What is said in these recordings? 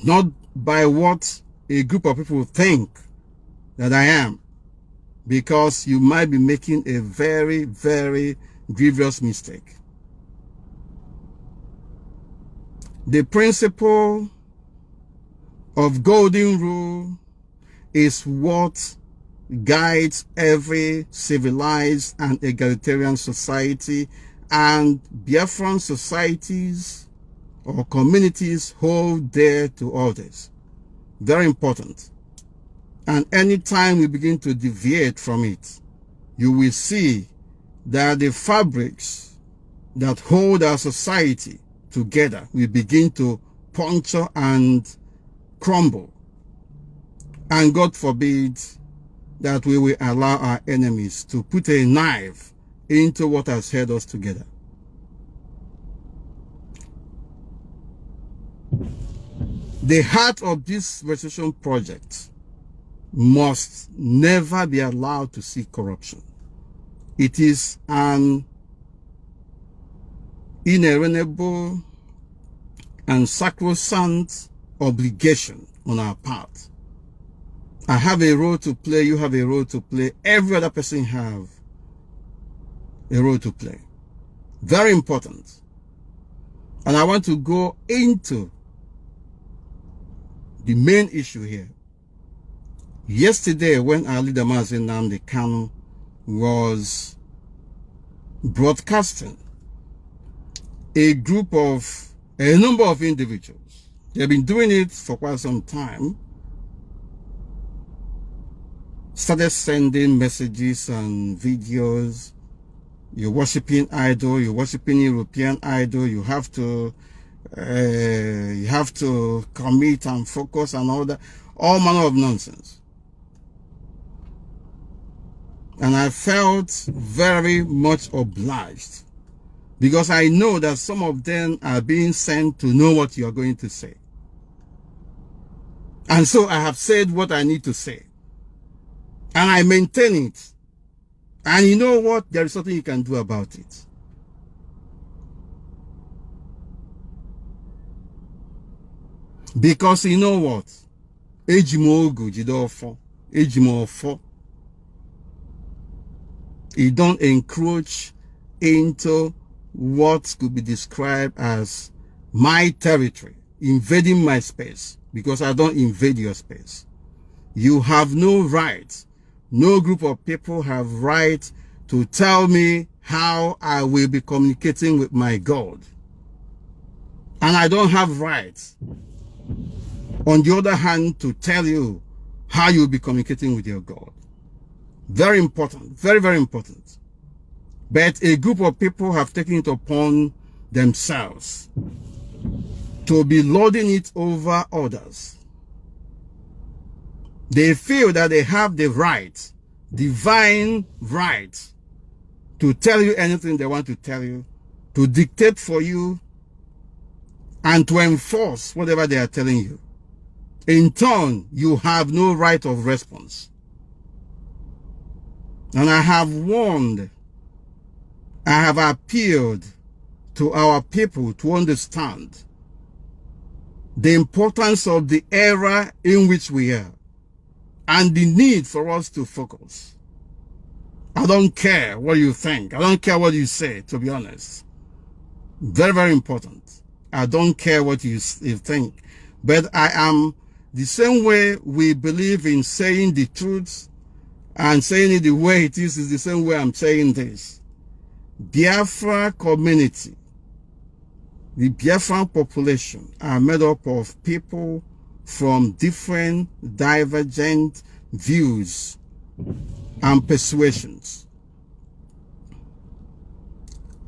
not by what a group of people think that I am, because you might be making a very, very grievous mistake. The principle of golden rule is what guides every civilized and egalitarian society, and Biafran societies or communities hold dear to all this. Very important. And anytime we begin to deviate from it, you will see that the fabrics that hold our society together will begin to puncture and crumble. And God forbid that we will allow our enemies to put a knife into what has held us together. The heart of this restitution project must never be allowed to see corruption. It is an inalienable and sacrosanct obligation on our part. I have a role to play, you have a role to play, every other person have a role to play. Very important. And I want to go into the main issue here. Yesterday, when our leader Nnamdi Kanu was broadcasting, a number of individuals, they've been doing it for quite some time, started sending messages and videos. You're worshiping idol, you're worshiping European idol, you have to commit and focus and all that, all manner of nonsense. And I felt very much obliged, because I know that some of them are being sent to know what you are going to say. And so I have said what I need to say. And I maintain it. And you know what? There is something you can do about it. Because you know what? Ejimogu jidofo. Ejimofo. You don't encroach into what could be described as my territory, invading my space, because I don't invade your space. You have no right, no group of people have right to tell me how I will be communicating with my God. And I don't have rights, on the other hand, to tell you how you'll be communicating with your God. Very important, very, very important. But a group of people have taken it upon themselves to be lording it over others. They feel that they have the right, divine right, to tell you anything they want to tell you, to dictate for you, and to enforce whatever they are telling you. In turn, you have no right of response. And I have warned, I have appealed to our people to understand the importance of the era in which we are and the need for us to focus. I don't care what you think. I don't care what you say, to be honest. Very, very important. I don't care what you think. But I am the same way we believe in saying the truth and saying it the way it is the same way I'm saying this. Biafra community, the Biafran population are made up of people from different divergent views and persuasions.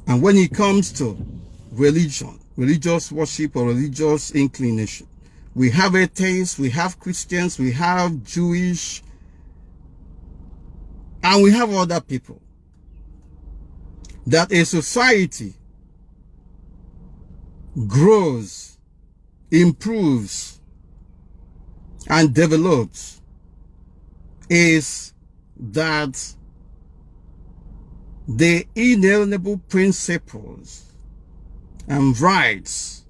And when it comes to religion, religious worship or religious inclination, we have atheists, we have Christians, we have Jewish, and we have other people. That a society grows, improves, and develops is that the inalienable principles and rights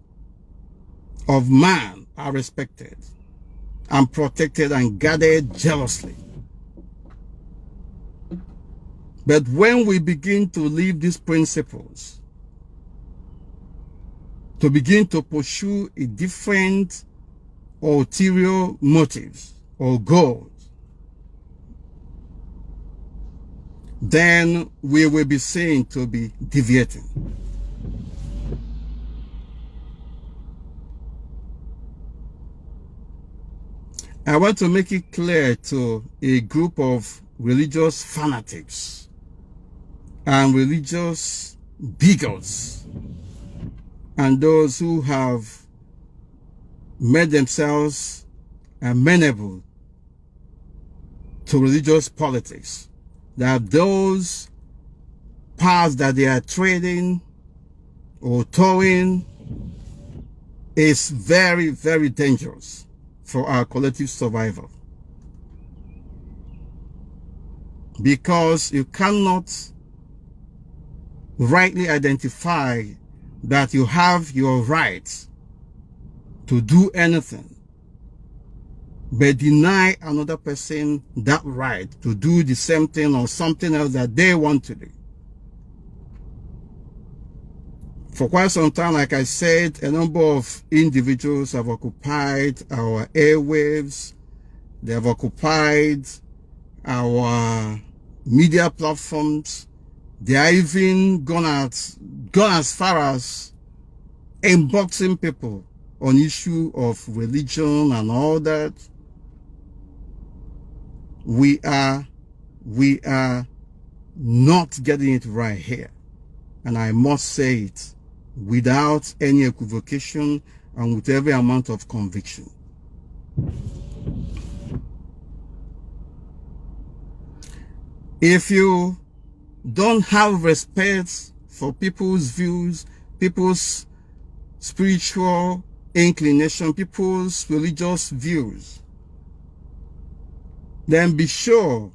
of man are respected and protected and guarded jealously. But when we begin to leave these principles, to begin to pursue a different ulterior motives or goals, then we will be seen to be deviating. I want to make it clear to a group of religious fanatics and religious bigots and those who have made themselves amenable to religious politics, that those paths that they are trading or towing is very, very dangerous for our collective survival. Because you cannot rightly identify that you have your right to do anything, but deny another person that right to do the same thing or something else that they want to do. For quite some time, like I said, a number of individuals have occupied our airwaves. They have occupied our media platforms. They are even gone as far as inboxing people on issue of religion and all that. We are not getting it right here. And I must say it without any equivocation and with every amount of conviction. If you don't have respect for people's views, people's spiritual inclination, people's religious views, then be sure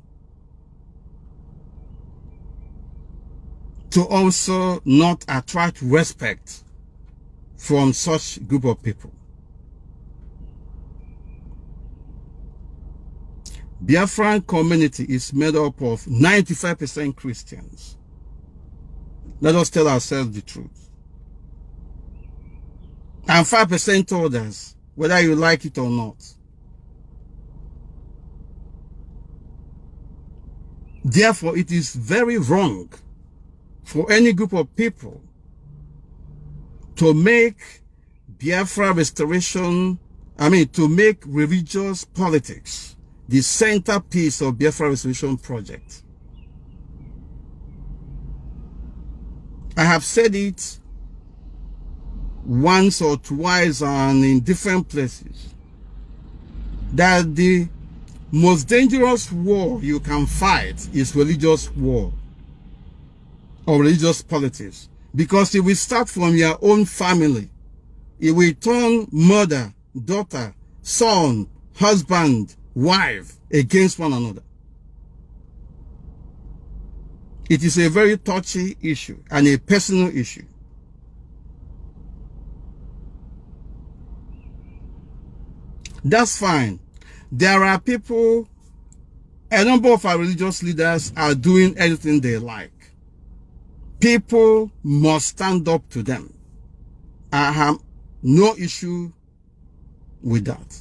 to also not attract respect from such group of people. Biafran community is made up of 95% Christians. Let us tell ourselves the truth. And 5% others, whether you like it or not. Therefore, it is very wrong for any group of people to make Biafra restoration, to make religious politics the centerpiece of Biafra restoration project. I have said it once or twice and in different places that the most dangerous war you can fight is religious war or religious politics, because it will start from your own family. It will turn mother, daughter, son, husband, wife against one another. It is a very touchy issue and a personal issue. That's fine. There are people, a number of our religious leaders are doing anything they like. People must stand up to them. I have no issue with that.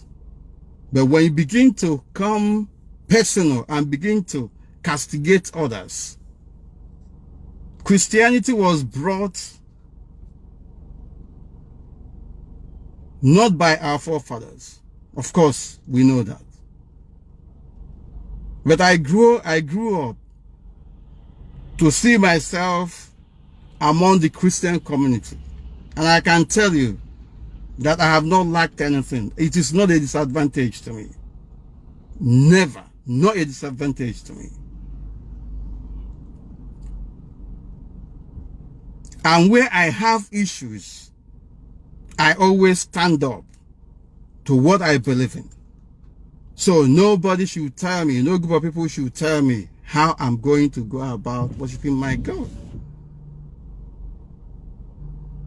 But when you begin to come personal and begin to castigate others, Christianity was brought not by our forefathers. Of course, we know that. But I grew up to see myself among the Christian community. And I can tell you that I have not lacked anything. It is not a disadvantage to me. Never. Not a disadvantage to me. And where I have issues, I always stand up to what I believe in. So nobody should tell me, no group of people should tell me how I'm going to go about worshiping my God.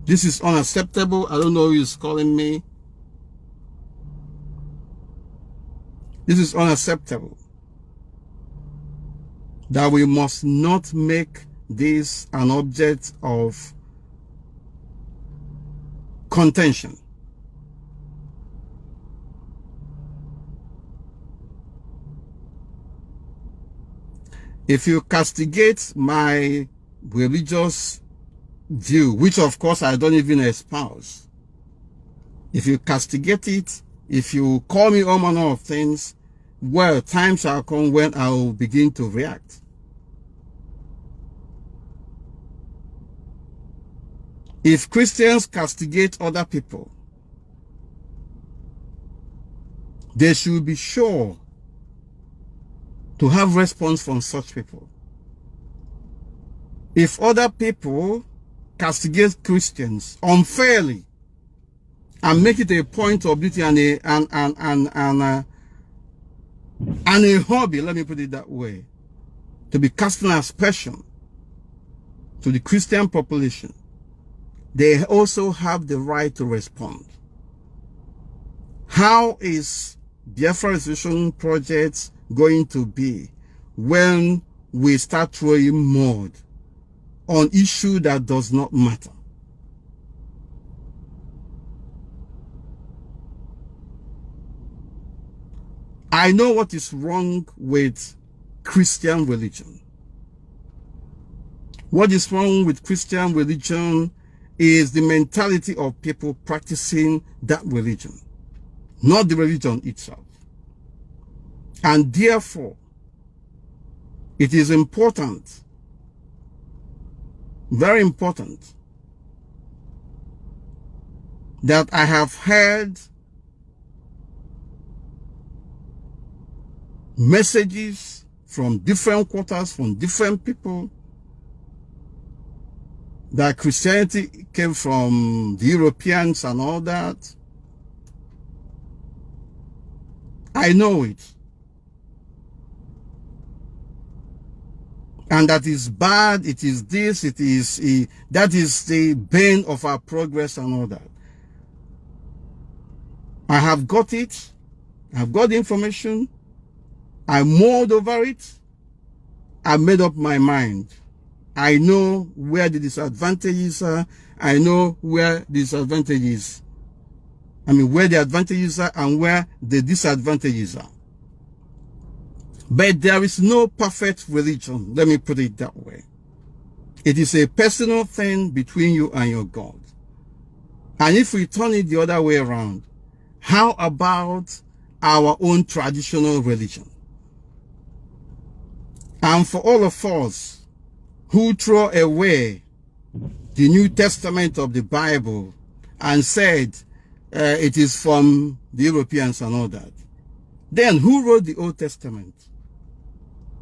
This is unacceptable. I don't know who is calling me. This is unacceptable. That we must not make this an object of contention. If you castigate my religious view, which of course I don't even espouse, if you castigate it, if you call me all manner of things, well, time shall come when I will begin to react. If Christians castigate other people, they should be sure to have response from such people. If other people castigate Christians unfairly and make it a point of duty and a hobby, let me put it that way, to be casting aspersion to the Christian population, they also have the right to respond. How is Biafra Restoration Project going to be when we start throwing mud on issue that does not matter? I know what is wrong with Christian religion. What is wrong with Christian religion is the mentality of people practicing that religion, not the religion itself. And therefore, it is important, very important, that I have heard messages from different quarters, from different people, that Christianity came from the Europeans and all that. I know it. And that is bad, it is this, it is, that is the bane of our progress and all that. I have got it, I have got the information, I mulled over it, I made up my mind. I know where the disadvantages are, I know where the disadvantages, where the advantages are and where the disadvantages are. But there is no perfect religion, let me put it that way. It is a personal thing between you and your God. And if we turn it the other way around, how about our own traditional religion? And for all of us who throw away the New Testament of the Bible and said it is from the Europeans and all that, then who wrote the Old Testament?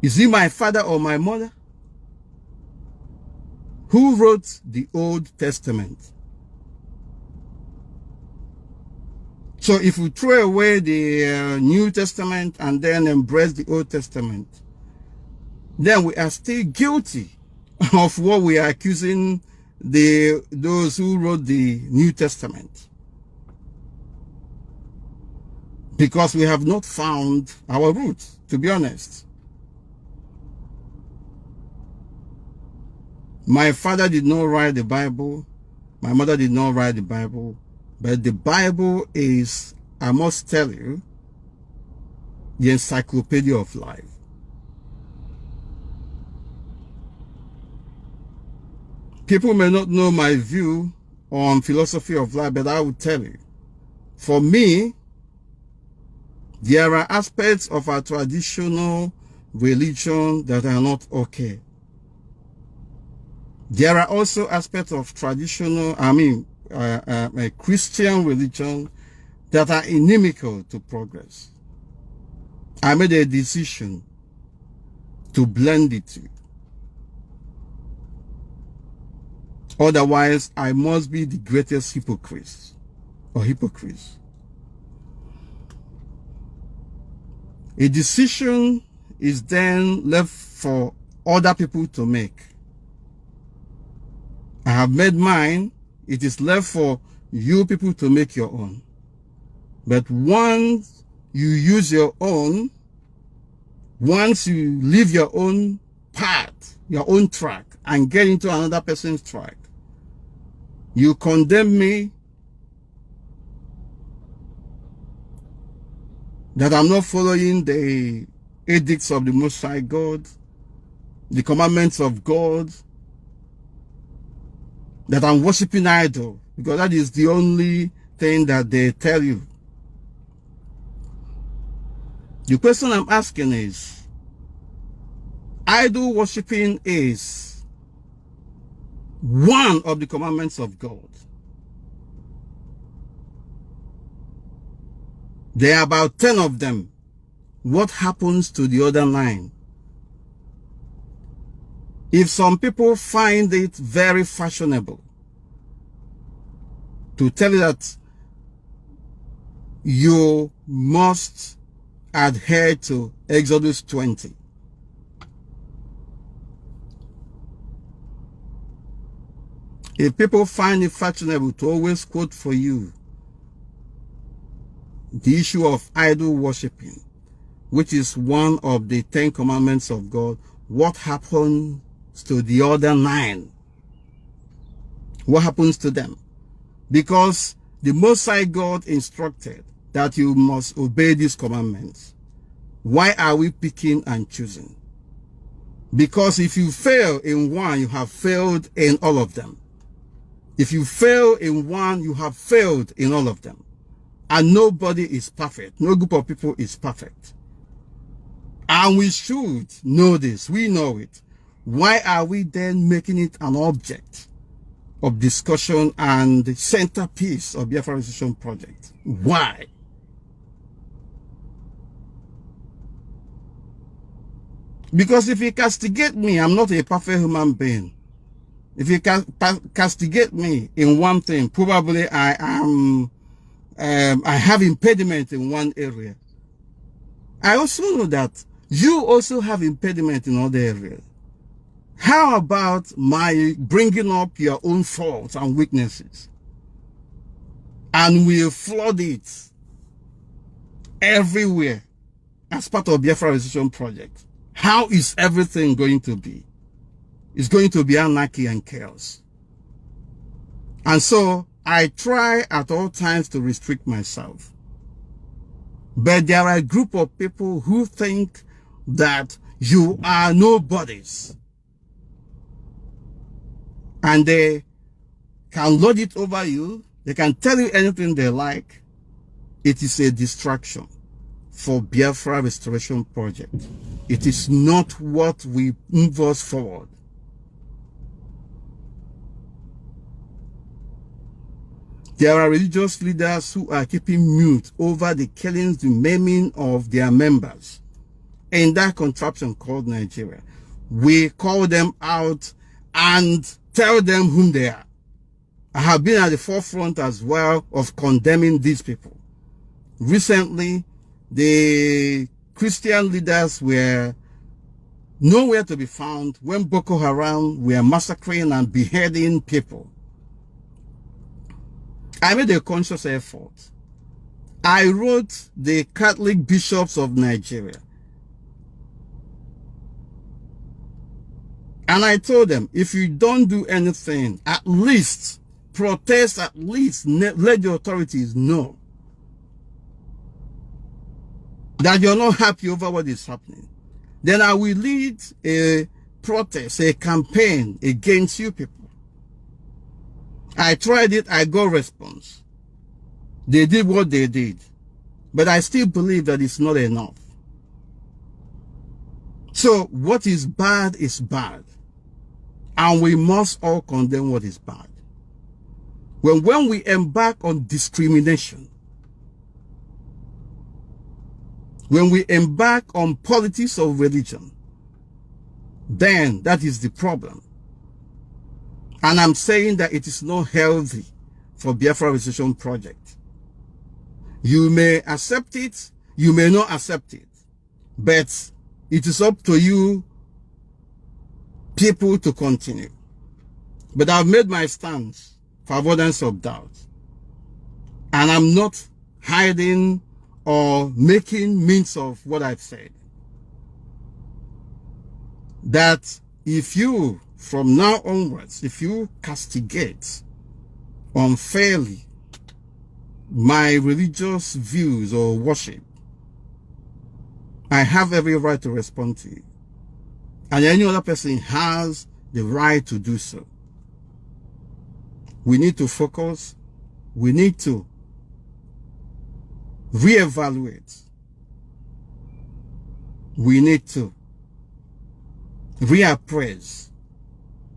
Is it my father or my mother? Who wrote the Old Testament? So if we throw away the New Testament and then embrace the Old Testament, then we are still guilty of what we are accusing those who wrote the New Testament. Because we have not found our roots, to be honest. My father did not write the Bible. My mother did not write the Bible. But the Bible is, I must tell you, the encyclopedia of life. People may not know my view on philosophy of life, but I will tell you. For me, there are aspects of our traditional religion that are not okay. There are also aspects of traditional, a Christian religion that are inimical to progress. I made a decision to blend the two. Otherwise, I must be the greatest hypocrite or hypocrite. A decision is then left for other people to make. I have made mine. It is left for you people to make your own. But once you use your own, once you leave your own path, your own track, and get into another person's track, you condemn me that I'm not following the edicts of the Most High God, the commandments of God, that I'm worshiping idol, because that is the only thing that they tell you. The question I'm asking is, idol worshiping is one of the commandments of God. There are about 10 of them. What happens to the other 9? If some people find it very fashionable to tell you that you must adhere to Exodus 20, if people find it fashionable to always quote for you the issue of idol worshiping, which is one of the 10 commandments of God, what happens to the other 9? What happens to them? Because the Most High God instructed that you must obey these commandments. Why are we picking and choosing? Because if you fail in one, you have failed in all of them. If you fail in one, you have failed in all of them. And nobody is perfect. No group of people is perfect. And we should know this. We know it. Why are we then making it an object of discussion and the centerpiece of the Biafra Restoration Project? Why? Because if you castigate me, I'm not a perfect human being. If you castigate me in one thing, probably I have impediment in one area. I also know that you also have impediment in other areas. How about my bringing up your own faults and weaknesses? And we'll flood it everywhere as part of the Biafra Restoration Project. How is everything going to be? It's going to be anarchy and chaos. And so I try at all times to restrict myself. But there are a group of people who think that you are nobodies. And they can load it over you. They can tell you anything they like. It is a distraction for Biafra Restoration Project. It is not what we move us forward. There are religious leaders who are keeping mute over the killings, the maiming of their members in that contraption called Nigeria. We call them out and tell them whom they are. I have been at the forefront as well of condemning these people. Recently, the Christian leaders were nowhere to be found when Boko Haram were massacring and beheading people. I made a conscious effort. I wrote the Catholic bishops of Nigeria. And I told them, if you don't do anything, at least protest, at least let the authorities know that you're not happy over what is happening. Then I will lead a protest, a campaign against you people. I tried it, I got response. They did what they did. But I still believe that it's not enough. So what is bad is bad. And we must all condemn what is bad. When we embark on discrimination, when we embark on politics of religion, then that is the problem. And I'm saying that it is not healthy for Biafra Restoration Project. You may accept it, you may not accept it, but it is up to you people to continue. But I've made my stance for avoidance of doubt. And I'm not hiding or making means of what I've said. That if you, from now onwards, if you castigate unfairly my religious views or worship, I have every right to respond to you. And any other person has the right to do so. We need to focus. We need to reevaluate. We need to reappraise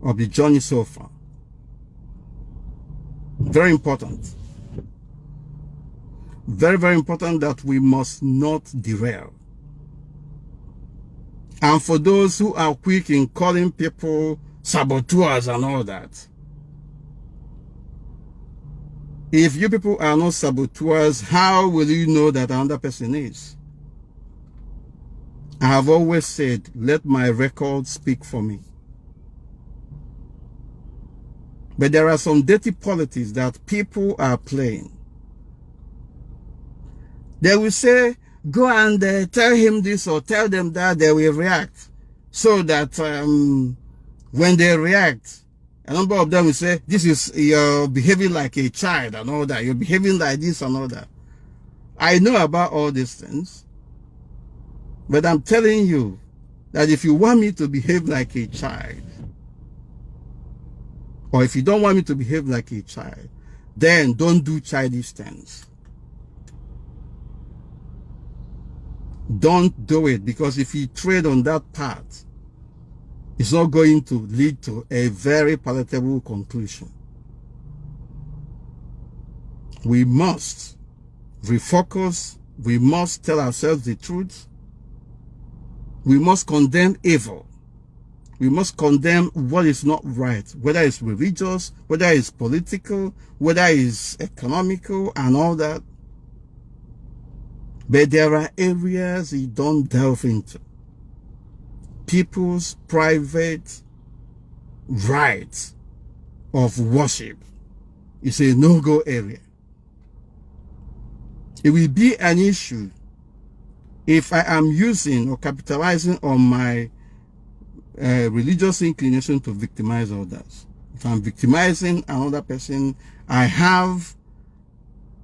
of the journey so far. Very important. Very, very important that we must not derail. And for those who are quick in calling people saboteurs and all that, if you people are not saboteurs, how will you know that another person is? I have always said, let my record speak for me. But there are some dirty politics that people are playing. They will say, go and tell him this or tell them that, they will react. So that when they react, a number of them will say, this is, you're behaving like a child and all that. You're behaving like this and all that. I know about all these things. But I'm telling you that if you want me to behave like a child, or if you don't want me to behave like a child, then don't do childish things. Don't do it, because if you tread on that path, it's not going to lead to a very palatable conclusion. We must refocus. We must tell ourselves the truth. We must condemn evil. We must condemn what is not right, whether it's religious, whether it's political, whether it's economical and all that. But there are areas you don't delve into. People's private rights of worship is a no-go area. It will be an issue if I am using or capitalizing on my religious inclination to victimize others. If I'm victimizing another person, I have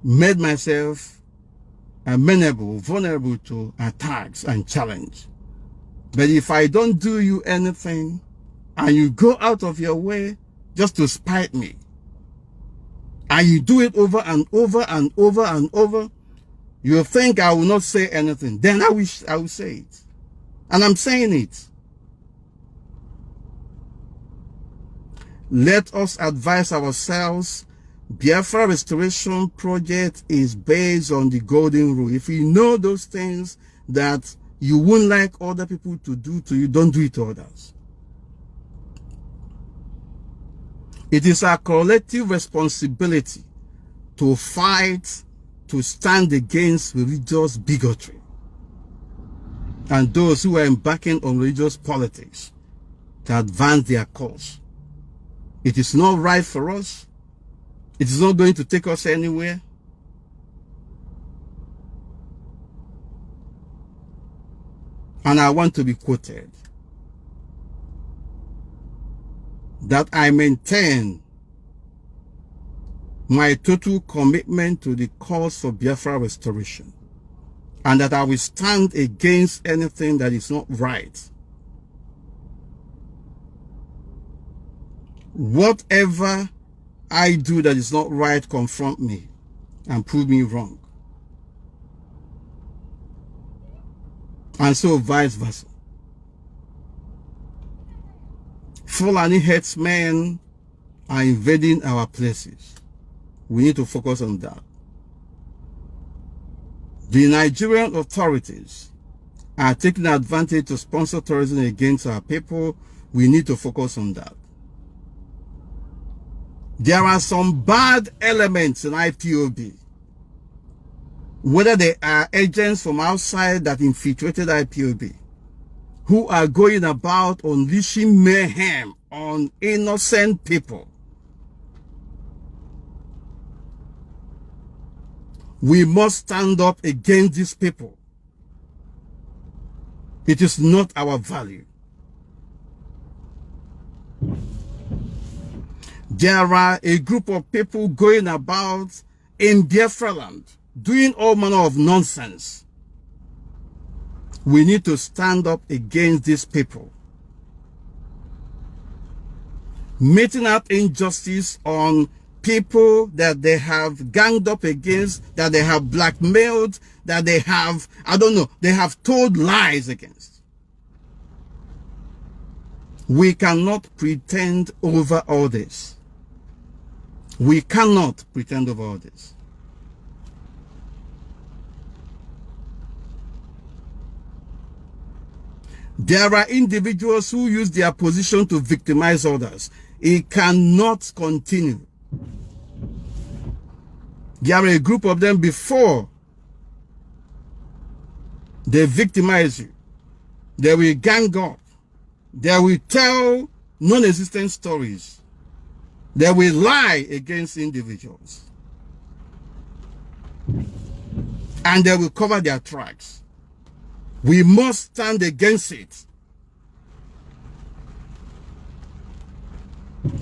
made myself amenable, vulnerable to attacks and challenge. But if I don't do you anything and you go out of your way just to spite me, and you do it over and over and over and over, you think I will not say anything. Then I will say it. And I'm saying it. Let us advise ourselves. Biafra Restoration Project is based on the golden rule. If you know those things that you wouldn't like other people to do to you, don't do it to others. It is our collective responsibility to fight, to stand against religious bigotry and those who are embarking on religious politics to advance their cause. It is not right for us. It is not going to take us anywhere. And I want to be quoted that I maintain my total commitment to the cause for Biafra restoration, and that I will stand against anything that is not right. Whatever I do that is not right, confront me and prove me wrong. And so vice versa. Fulani headsmen are invading our places. We need to focus on that. The Nigerian authorities are taking advantage to sponsor terrorism against our people. We need to focus on that. There are some bad elements in IPOB. Whether they are agents from outside that infiltrated IPOB, who are going about unleashing mayhem on innocent people. We must stand up against these people. It is not our value. There are a group of people going about in Biafra land doing all manner of nonsense. We need to stand up against these people. Meting out injustice on people that they have ganged up against, that they have blackmailed, that they have, I don't know, they have told lies against. We cannot pretend over all this. We cannot pretend over all this. There are individuals who use their position to victimize others. It cannot continue. There are a group of them before they victimize you. They will gang up. They will tell non-existent stories. They will lie against individuals. And they will cover their tracks. We must stand against it.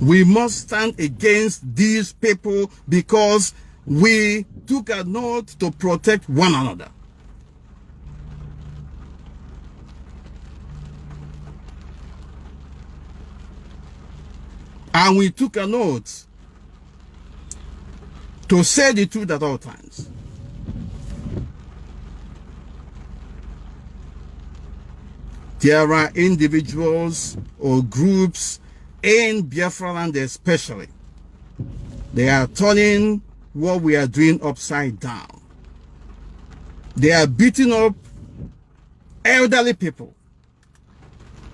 We must stand against these people because we took an oath to protect one another. And we took an oath to say the truth at all times. There are individuals or groups in Biafra land especially. They are turning what we are doing upside down. They are beating up elderly people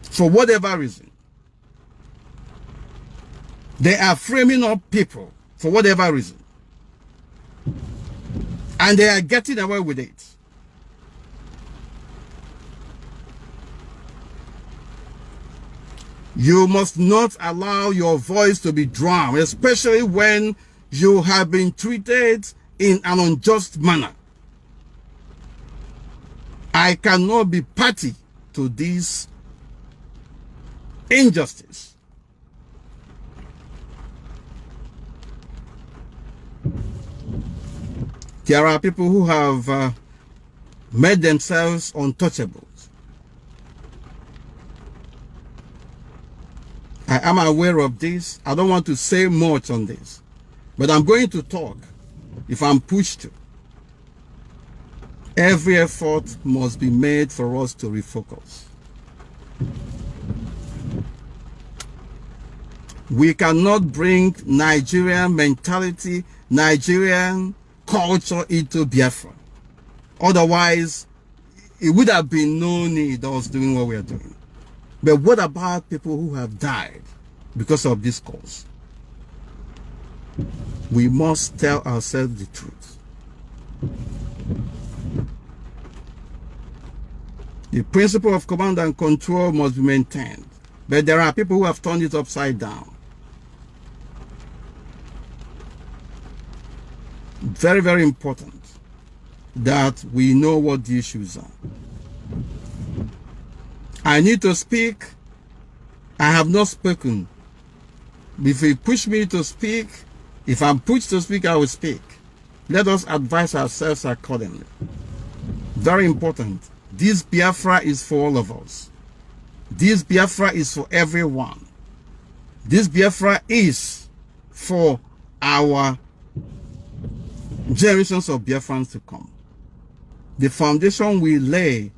for whatever reason. They are framing up people for whatever reason. And they are getting away with it. You must not allow your voice to be drowned, especially when you have been treated in an unjust manner. I cannot be party to this injustice. There are people who have made themselves untouchable. I am aware of this. I don't want to say much on this, but I'm going to talk if I'm pushed to. Every effort must be made for us to refocus. We cannot bring Nigerian mentality, Nigerian culture into Biafra. Otherwise, it would have been no need of us doing what we are doing. But what about people who have died because of this cause? We must tell ourselves the truth. The principle of command and control must be maintained. But there are people who have turned it upside down. Very, very important that we know what the issues are. I need to speak. I have not spoken. If you push me to speak, if I'm pushed to speak, I will speak. Let us advise ourselves accordingly. Very important. This Biafra is for all of us. This Biafra is for everyone. This Biafra is for our generations of Biafrans to come. The foundation we lay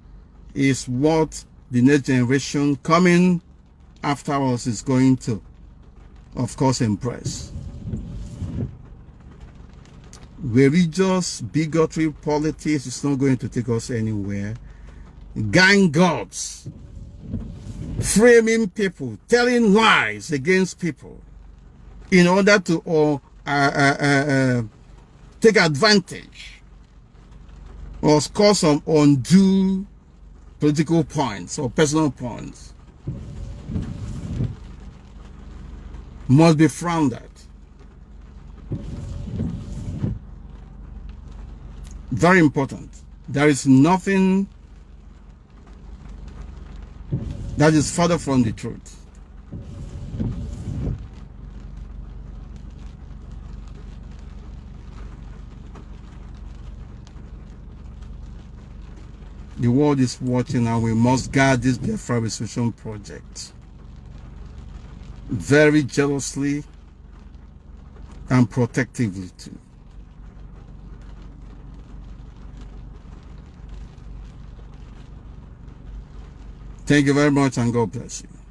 is what the next generation coming after us is going to, of course, embrace. Religious bigotry politics is not going to take us anywhere. Gang ups, framing people, telling lies against people in order to take advantage or score some undue political points or personal points must be frowned at. Very important. There is nothing that is further from the truth. The world is watching, and we must guard this Biafra Restoration project very jealously and protectively too. Thank you very much, and God bless you.